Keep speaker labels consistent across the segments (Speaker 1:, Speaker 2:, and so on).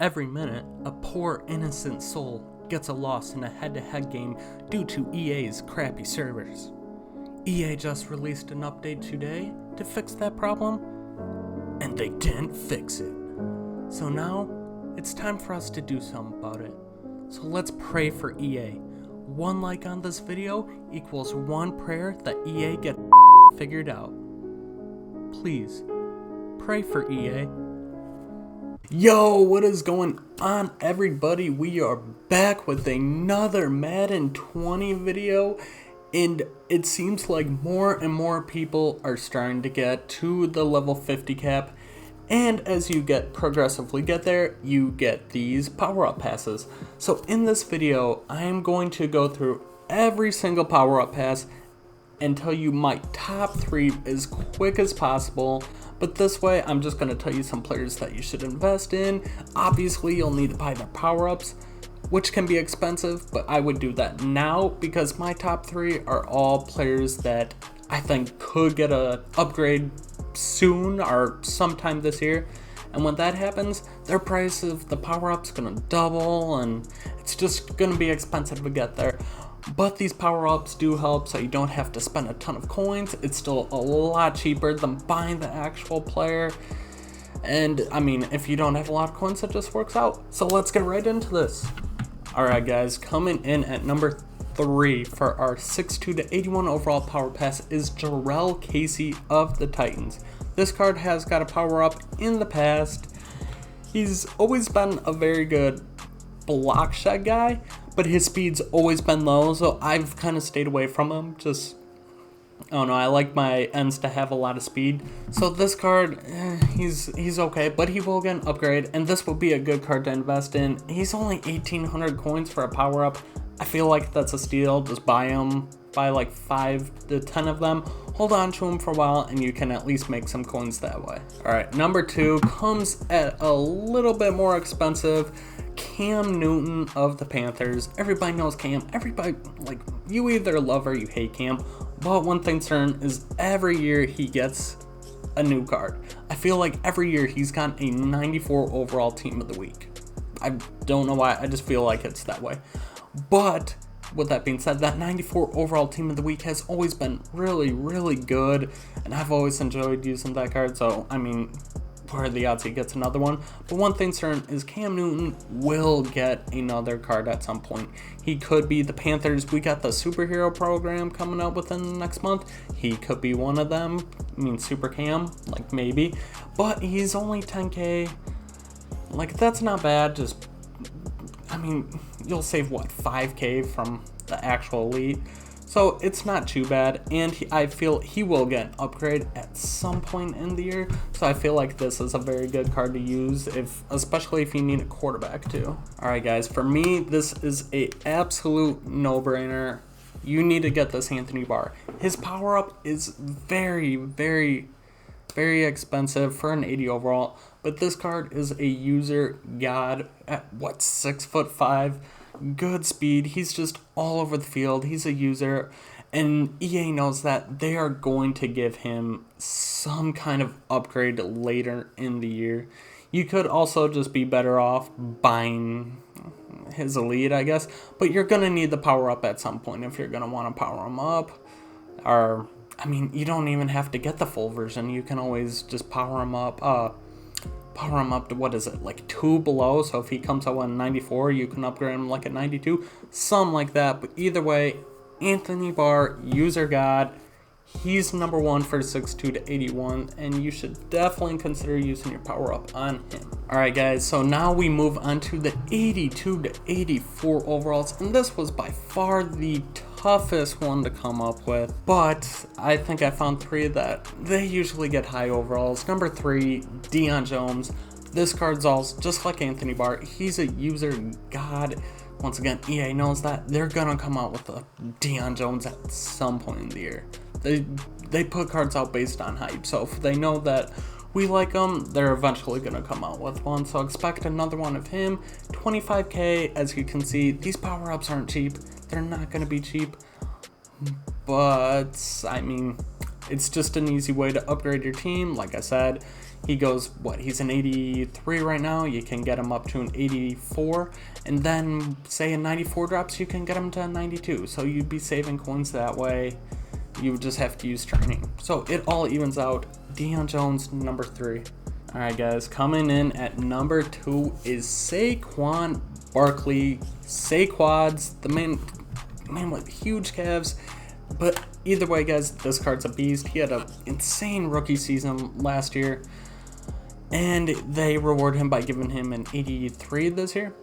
Speaker 1: Every minute, a poor innocent soul gets a loss in a head-to-head game due to EA's crappy servers. EA just released an update today to fix that problem, and they didn't fix it. So now, it's time for us to do something about it. So let's pray for EA. One like on this video equals one prayer that EA get figured out. Please, pray for EA. Yo, what is going on, everybody? We are back with another Madden 20 video, and it seems like more and more people are starting to get to the level 50 cap, and as you progressively get there, you get these power-up passes. So in this video, I am going to go through every single power-up pass and tell you my top 3 as quick as possible. But this way, I'm just going to tell you some players that you should invest in. Obviously, you'll need to buy their power-ups, which can be expensive, but I would do that now because my top 3 are all players that I think could get an upgrade soon or sometime this year. And when that happens, their price of the power-up's going to double, and it's just going to be expensive to get there. But these power-ups do help, so you don't have to spend a ton of coins. It's still a lot cheaper than buying the actual player. And, I mean, if you don't have a lot of coins, it just works out. So let's get right into this. Alright guys, coming in at number 3 for our 62 to 81 overall power pass is Jarrell Casey of the Titans. This card has got a power-up in the past. He's always been a very good block shed guy, but his speed's always been low, so I've kind of stayed away from him. I don't know, I like my ends to have a lot of speed. So this card, he's okay, but he will get an upgrade, and this will be a good card to invest in. He's only 1,800 coins for a power-up. I feel like that's a steal. Just buy him, buy like 5 to 10 of them, hold on to him for a while, and you can at least make some coins that way. Alright, number 2 comes at a little bit more expensive. Cam Newton of the Panthers. Everybody knows Cam. Everybody, like, you either love or you hate Cam. But one thing certain is every year he gets a new card. I feel like every year he's gotten a 94 overall team of the week. I don't know why, I just feel like it's that way. But with that being said, that 94 overall team of the week has always been really, really good, and I've always enjoyed using that card. So, I mean, what are the odds he gets another one? But one thing certain is Cam Newton will get another card at some point. He could be the Panthers. We got the superhero program coming out within the next month. He could be one of them. I mean, Super Cam, like, maybe. But he's only 10k. Like, that's not bad. Just, I mean, you'll save, what, 5k from the actual elite? So it's not too bad, and I feel he will get an upgrade at some point in the year. So I feel like this is a very good card to use, especially if you need a quarterback too. Alright guys, for me, this is a absolute no-brainer. You need to get this Anthony Barr. His power-up is very, very, very expensive for an 80 overall, but this card is a user god at, what, 6'5". Good speed. He's just all over the field. He's a user, and EA knows that they are going to give him some kind of upgrade later in the year. You could also just be better off buying his elite, I guess, but you're going to need the power up at some point if you're going to want to power him up. Or, I mean, you don't even have to get the full version. You can always just power him up to, what is it, like 2 below, so if he comes out on 94, you can upgrade him like a 92, something like that. But either way, Anthony Barr, user god, he's number 1 for 62 to 81, and you should definitely consider using your power up on him. Alright guys, so now we move on to the 82 to 84 overalls, and this was by far the toughest one to come up with, but I think I found 3 that they usually get high overalls. Number 3, Deion Jones. This card's also just like Anthony Barr. He's a user god. Once again, EA knows that they're gonna come out with a Deion Jones at some point in the year. They put cards out based on hype, so if they know that we like them, they're eventually gonna come out with one. So expect another one of him. 25k. As you can see, these power-ups aren't cheap. They're not going to be cheap, but I mean, It's just an easy way to upgrade your team. Like I said, he goes, he's an 83 right now. You can get him up to an 84. And then, say a 94 drops, you can get him to a 92. So you'd be saving coins that way. You would just have to use training. So it all evens out. Deion Jones, number 3. All right, guys, coming in at number 2 is Saquon Barkley. Saquads, the man with huge calves. But either way, guys, this card's a beast. He had an insane rookie season last year, and they reward him by giving him an 83 this year.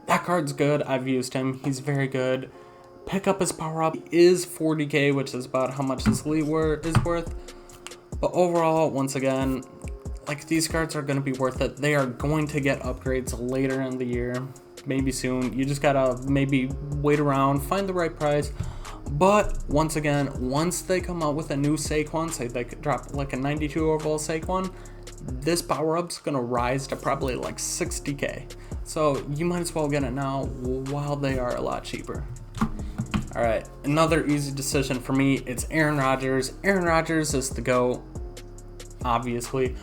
Speaker 1: That card's good. I've used him. He's very good. Pick up his power up. He is 40k, which is about how much his elite is worth. But overall, once again, like, these cards are going to be worth it. They are going to get upgrades later in the year, maybe soon. You just gotta maybe wait around, find the right price. But once again, once they come out with a new Saquon, say they could drop like a 92 overall Saquon, this power up's gonna rise to probably like 60k. So you might as well get it now while they are a lot cheaper. All right, another easy decision for me. It's Aaron Rodgers. Aaron Rodgers is the GOAT, obviously,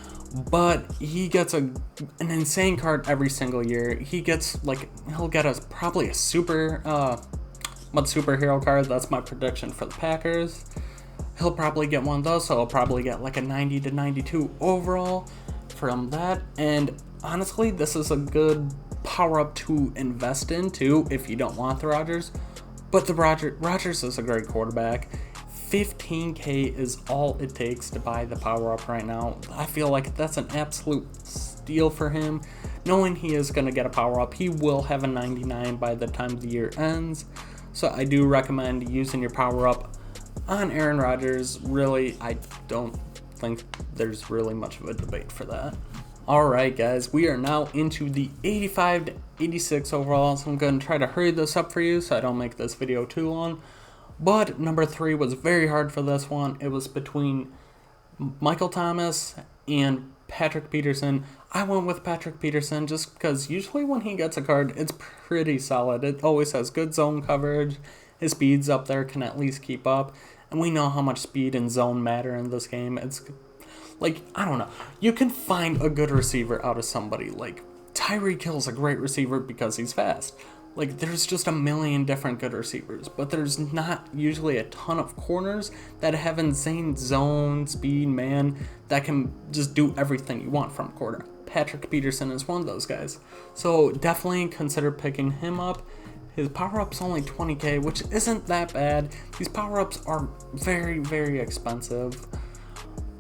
Speaker 1: but he gets an insane card every single year. He'll get us probably a superhero card. That's my prediction for the Packers. He'll probably get one of those, so he'll probably get like a 90 to 92 overall from that. And honestly, this is a good power up to invest into if you don't want the Rodgers. But the Rodgers is a great quarterback. 15k is all it takes to buy the power up right now. I feel like that's an absolute steal for him. Knowing he is going to get a power up, he will have a 99 by the time the year ends. So I do recommend using your power up on Aaron Rodgers. Really, I don't think there's really much of a debate for that. Alright, guys, we are now into the 85 to 86 overall, so I'm going to try to hurry this up for you so I don't make this video too long. But number 3 was very hard for this one. It was between Michael Thomas and Patrick Peterson. I went with Patrick Peterson just because usually when he gets a card, it's pretty solid. It always has good zone coverage. His speed's up there, can at least keep up. And we know how much speed and zone matter in this game. It's like, I don't know. You can find a good receiver out of somebody. Like, Tyreek Hill's a great receiver because he's fast. Like, there's just a million different good receivers, but there's not usually a ton of corners that have insane zone, speed, man, that can just do everything you want from a corner. Patrick Peterson is one of those guys. So definitely consider picking him up. His power-up's only 20k, which isn't that bad. These power-ups are very, very expensive,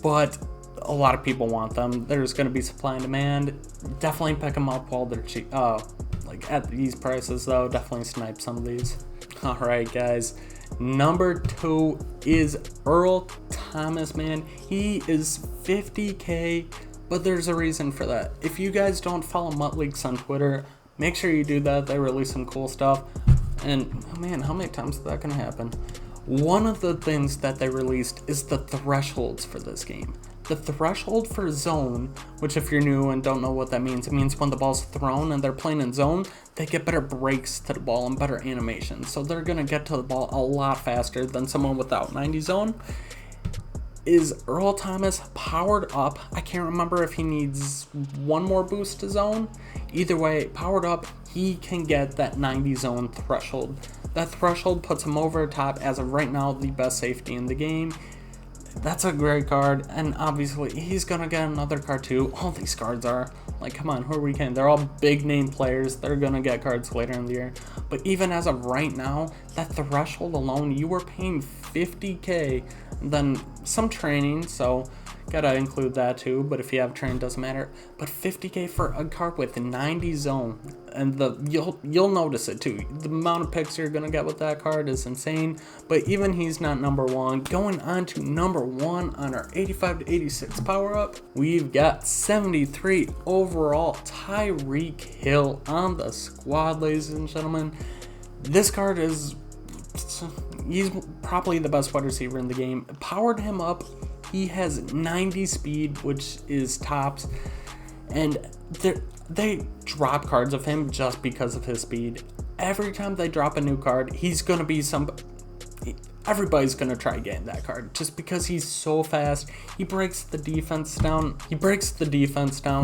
Speaker 1: but a lot of people want them. There's going to be supply and demand. Definitely pick them up while they're cheap. Like at these prices though, definitely snipe some of these. Alright, guys, number 2 is Earl Thomas, man. He is 50k, but there's a reason for that. If you guys don't follow Mutt Leaks on Twitter, make sure you do that. They release some cool stuff. And man, how many times is that gonna happen? One of the things that they released is the thresholds for this game. The threshold for zone, which if you're new and don't know what that means, it means when the ball's thrown and they're playing in zone, they get better breaks to the ball and better animation. So they're going to get to the ball a lot faster than someone without 90 zone. Is Earl Thomas powered up? I can't remember if he needs one more boost to zone. Either way, powered up, he can get that 90 zone threshold. That threshold puts him over top as of right now, the best safety in the game. That's a great card, and obviously he's gonna get another card too. All these cards are, like, come on, who are we kidding? They're all big name players. They're gonna get cards later in the year. But even as of right now, that threshold alone, you were paying 50k, and then some training, so gotta include that too. But if you have training, doesn't matter. But 50k for a card with 90 zone, and you'll notice it too. The amount of picks you're gonna get with that card is insane. But even he's not number 1. Going on to number 1 on our 85 to 86 power up, we've got 73 overall Tyreek Hill on the squad, ladies and gentlemen. This card he's probably the best wide receiver in the game. Powered him up. He has 90 speed, which is tops, and they drop cards of him just because of his speed. Every time they drop a new card, he's gonna be everybody's gonna try getting that card just because he's so fast. He breaks the defense down.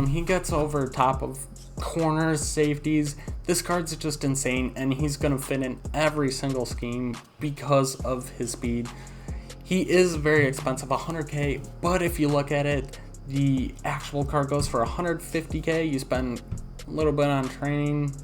Speaker 1: He gets over top of corners, safeties. This card's just insane, and he's gonna fit in every single scheme because of his speed. He is very expensive, 100k, but if you look at it, the actual card goes for 150k. You spend a little bit on training,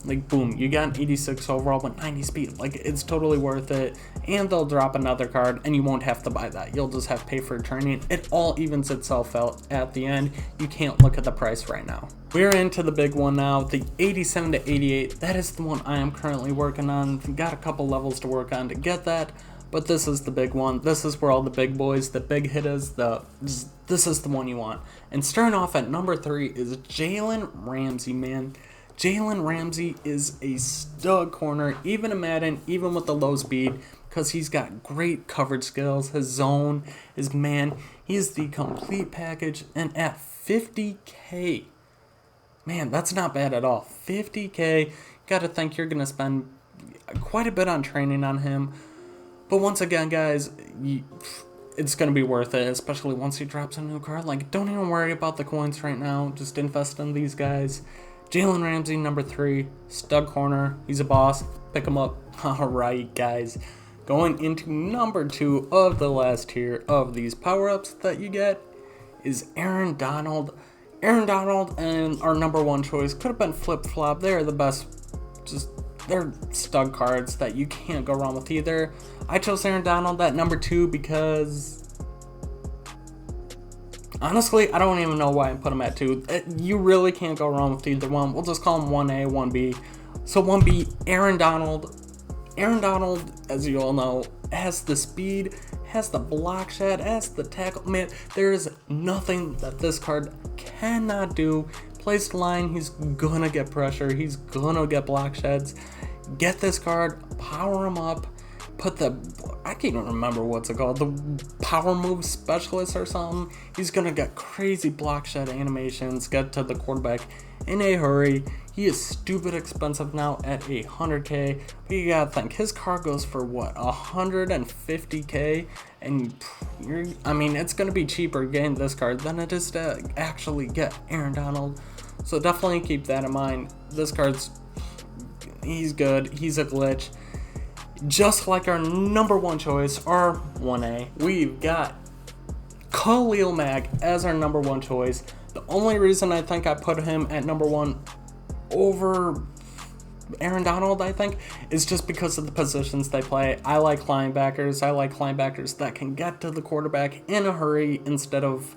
Speaker 1: like boom, you got an 86 overall but 90 speed. Like, it's totally worth it, and they'll drop another card and you won't have to buy that. You'll just have to pay for training. It all evens itself out at the end. You can't look at the price right now. We're into the big one now, the 87 to 88. That is the one I am currently working on. Got a couple levels to work on to get that, but this is the big one. This is where all the big boys, the big hitters, this is the one you want. And starting off at number 3 is Jalen Ramsey, man. Jalen Ramsey is a stud corner, even in Madden, even with the low speed, because he's got great coverage skills, his zone, his man. He is the complete package, and at 50k, man, that's not bad at all. 50k, gotta think you're gonna spend quite a bit on training on him. But once again, guys, it's going to be worth it, especially once he drops a new card. Like, don't even worry about the coins right now. Just invest in these guys. Jalen Ramsey, number 3, stud corner. He's a boss. Pick him up. All right, guys. Going into number 2 of the last tier of these power-ups that you get is Aaron Donald. Aaron Donald and our number 1 choice could have been flip-flop. They're the best. They're stud cards that you can't go wrong with either. I chose Aaron Donald at number 2 because, honestly, I don't even know why I put him at 2. You really can't go wrong with either one. We'll just call him 1A, 1B. So 1B, Aaron Donald. Aaron Donald, as you all know, has the speed, has the block shed, has the tackle. Man, there is nothing that this card cannot do. Plays the line, he's gonna get pressure, he's gonna get block sheds. Get this card, power him up, put the, I can't even remember what's it called, the power move specialist or something. He's gonna get crazy block shed animations, get to the quarterback in a hurry. He is stupid expensive now at 100k, but you gotta think, his card goes for what, 150k, and I mean, it's gonna be cheaper getting this card than it is to actually get Aaron Donald. So definitely keep that in mind. This card's, he's good, he's a glitch. Just like our number 1 choice, our 1A, we've got Khalil Mack as our number 1 choice. The only reason I think I put him at number 1 over Aaron Donald, I think, is just because of the positions they play. I like linebackers. I like linebackers that can get to the quarterback in a hurry instead of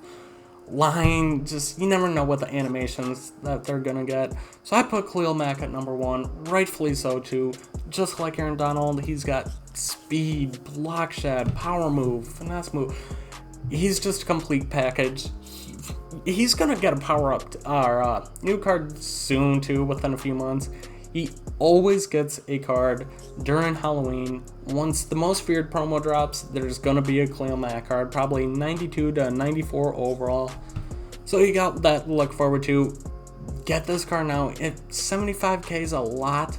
Speaker 1: line. Just, you never know what the animations that they're gonna get. So I put Khalil Mack at number 1, rightfully so too. Just like Aaron Donald, he's got speed, block shed, power move, finesse move. He's just a complete package. He's gonna get a power up or new card soon too, within a few months. He always gets a card during Halloween. Once the Most Feared promo drops, there's gonna be a Khalil Mack card, probably 92 to 94 overall. So you got that to look forward to. Get this card now. 75k is a lot,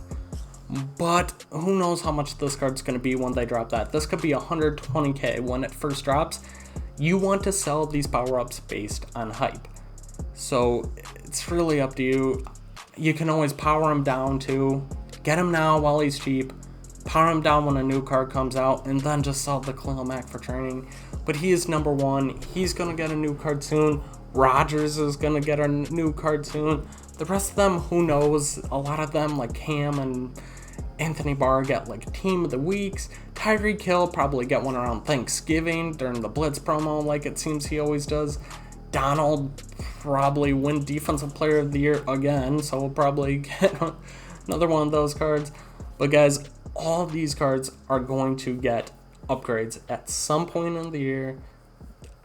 Speaker 1: but who knows how much this card's gonna be when they drop that. This could be 120k when it first drops. You want to sell these power-ups based on hype. So it's really up to you. You can always power him down too. Get him now while he's cheap. Power him down when a new card comes out, and then just sell the Khalil Mack for training. But he is number 1. He's going to get a new card soon. Rodgers is going to get a new card soon. The rest of them, who knows? A lot of them, like Cam and Anthony Barr, get like Team of the Weeks. Tyreek Hill probably get one around Thanksgiving during the Blitz promo, like it seems he always does. Donald probably win Defensive Player of the Year again, so we'll probably get another one of those cards. But guys, all of these cards are going to get upgrades at some point in the year.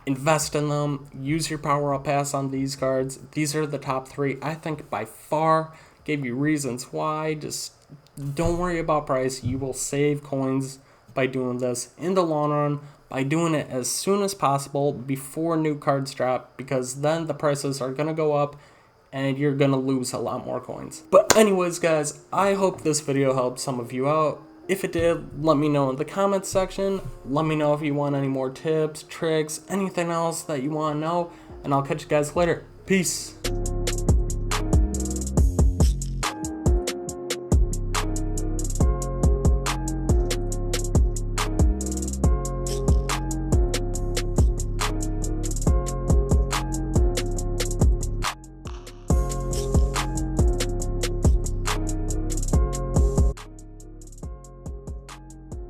Speaker 1: Invest in them. Use your power-up pass on these cards. These are the top 3. I think by far. Gave you reasons why. Just don't worry about price. You will save coins by doing this in the long run, by doing it as soon as possible before new cards drop, because then the prices are going to go up and you're going to lose a lot more coins. But anyways, guys, I hope this video helped some of you out. If it did, let me know in the comments section. Let me know if you want any more tips, tricks, anything else that you want to know, and I'll catch you guys later. Peace.